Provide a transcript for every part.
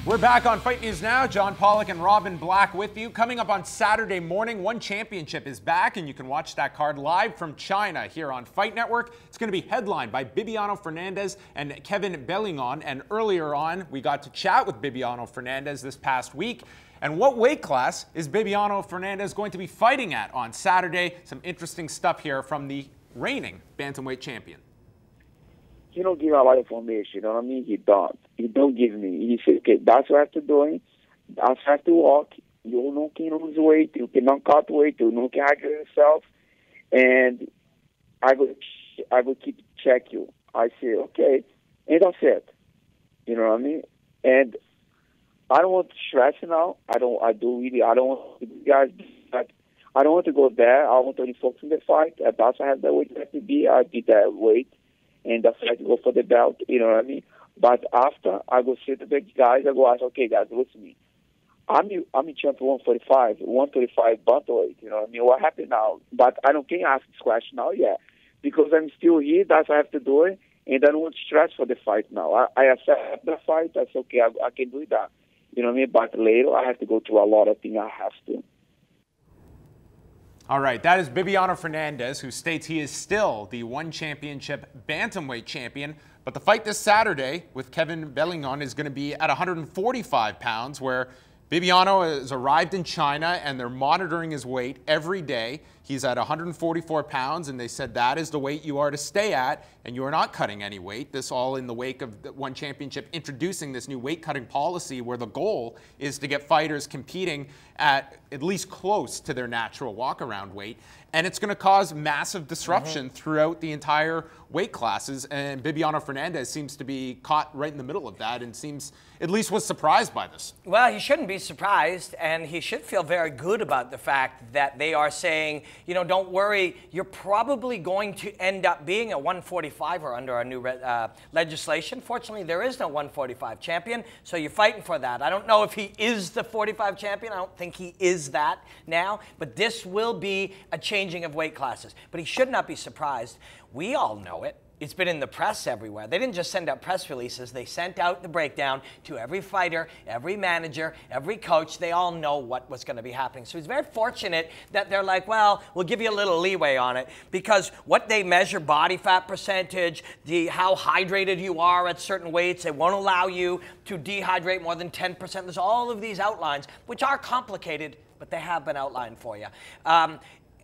We're back on Fight News Now. John Pollock and Robin Black with you. Coming up on Saturday morning, One Championship is back, and you can watch that card live from China here on Fight Network. It's going to be headlined by Bibiano Fernandes and Kevin Bellingon. And earlier on, we got to chat with Bibiano Fernandes this past week. And what weight class is Bibiano Fernandes going to be fighting at on Saturday? Some interesting stuff here from the reigning bantamweight champion. He don't give a lot of information, you know what I mean? He don't give me. He said, okay, that's what I have to do. That's what I have to walk. You não can lose weight. You cannot cut weight. You não can hydrate yourself. And I will keep check you. I say, okay. And that's it. You know what I mean? And I don't want to stress now. I don't want to guys, but I don't want to go there. I want to focus on the fight. That's what I have the weight have to be. I did that weight. And that's why I go for the belt, you know what I mean? But after, I go sit to the guys, I go ask, okay, guys, listen to me. I'm in champion 135 bantamweight, you know what I mean? What happened now? But I can't ask this question now yet. Because I'm still here, that's what I have to do it, and I don't want to stress for the fight now. I accept the fight, that's okay, I can do that. You know what I mean? But later, I have to go through a lot of things I have to. All right, that is Bibiano Fernandes, who states he is still the One Championship bantamweight champion. But the fight this Saturday with Kevin Bellingon is going to be at 145 pounds, where Bibiano has arrived in China and they're monitoring his weight every day. He's at 144 pounds, and they said that is the weight you are to stay at, and you are not cutting any weight. This all in the wake of the One Championship introducing this new weight-cutting policy where the goal is to get fighters competing at least close to their natural walk-around weight. And it's going to cause massive disruption throughout the entire weight classes. And Bibiano Fernandes seems to be caught right in the middle of that and seems, at least was surprised by this. Well, he shouldn't be surprised, and he should feel very good about the fact that they are saying, you know, don't worry, you're probably going to end up being a 145 or under our new legislation. Fortunately, there is no 145 champion, so you're fighting for that. I don't know if he is the 45 champion. I don't think he is that now, but this will be a changing of weight classes. But he should not be surprised. We all know it. It's been in the press everywhere. They didn't just send out press releases. They sent out the breakdown to every fighter, every manager, every coach. They all know what was going to be happening. So he's very fortunate that they're like, well, we'll give you a little leeway on it, because what they measure, body fat percentage, how hydrated you are at certain weights, they won't allow you to dehydrate more than 10%. There's all of these outlines, which are complicated, but they have been outlined for you.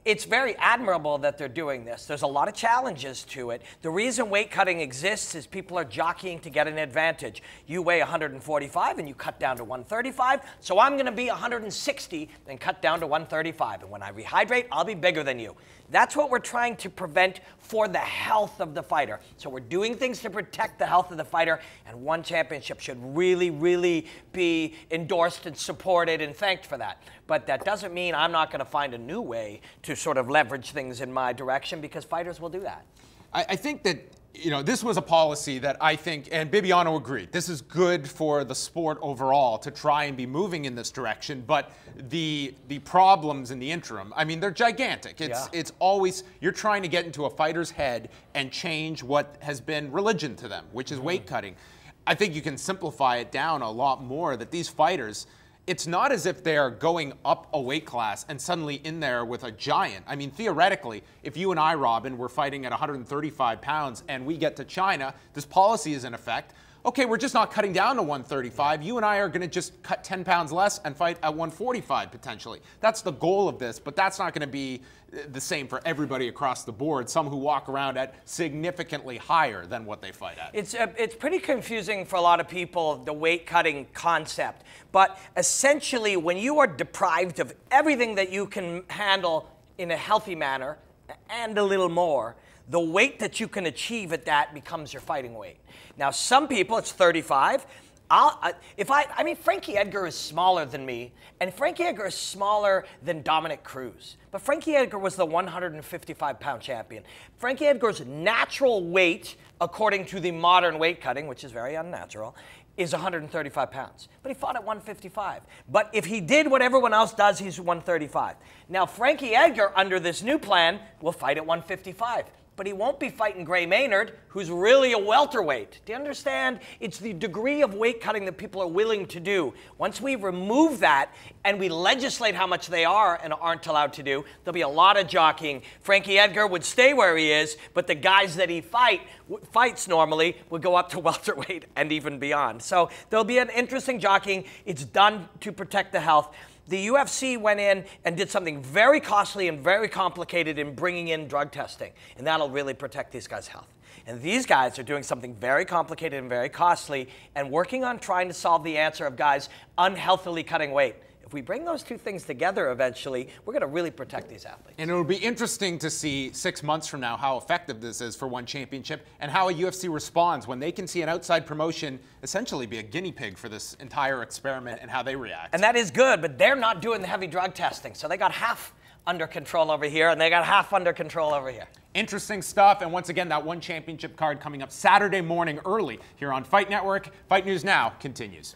It's very admirable that they're doing this. There's a lot of challenges to it. The reason weight cutting exists is people are jockeying to get an advantage. You weigh 145 and you cut down to 135, so I'm going to be 160 and cut down to 135. And when I rehydrate, I'll be bigger than you. That's what we're trying to prevent for the health of the fighter. So we're doing things to protect the health of the fighter, and One Championship should really, really be endorsed and supported and thanked for that. But that doesn't mean I'm not going to find a new way to sort of leverage things in my direction, because fighters will do that. I think that, you know, this was a policy that I think, and Bibiano agreed, this is good for the sport overall to try and be moving in this direction, but the problems in the interim, I mean, they're gigantic. It's always, you're trying to get into a fighter's head and change what has been religion to them, which is weight cutting. I think you can simplify it down a lot more, that these fighters, it's not as if they're going up a weight class and suddenly in there with a giant. I mean, theoretically, if you and I, Robin, were fighting at 135 pounds and we get to China, this policy is in effect. Okay, we're just not cutting down to 135. You and I are going to just cut 10 pounds less and fight at 145 potentially. That's the goal of this, but that's not going to be the same for everybody across the board. Some who walk around at significantly higher than what they fight at. It's pretty confusing for a lot of people, the weight cutting concept. But essentially, when you are deprived of everything that you can handle in a healthy manner and a little more, the weight that you can achieve at that becomes your fighting weight. Now, some people, it's 35. I mean, Frankie Edgar is smaller than me, and Frankie Edgar is smaller than Dominic Cruz. But Frankie Edgar was the 155-pound champion. Frankie Edgar's natural weight, according to the modern weight cutting, which is very unnatural, is 135 pounds. But he fought at 155. But if he did what everyone else does, he's 135. Now, Frankie Edgar, under this new plan, will fight at 155. but he won't be fighting Gray Maynard, who's really a welterweight. Do you understand? It's the degree of weight cutting that people are willing to do. Once we remove that and we legislate how much they are and aren't allowed to do, there'll be a lot of jockeying. Frankie Edgar would stay where he is, but the guys that he fights normally would go up to welterweight and even beyond. So there'll be an interesting jockeying. It's done to protect the health. The UFC went in and did something very costly and very complicated in bringing in drug testing, and that'll really protect these guys' health. And these guys are doing something very complicated and very costly and working on trying to solve the answer of guys unhealthily cutting weight. If we bring those two things together eventually, we're going to really protect these athletes. And it'll be interesting to see 6 months from now how effective this is for one championship and how a UFC responds when they can see an outside promotion essentially be a guinea pig for this entire experiment and how they react. And that is good, but they're not doing the heavy drug testing. So they got half under control over here, and they got half under control over here. Interesting stuff. And once again, that one championship card coming up Saturday morning early here on Fight Network. Fight News Now continues.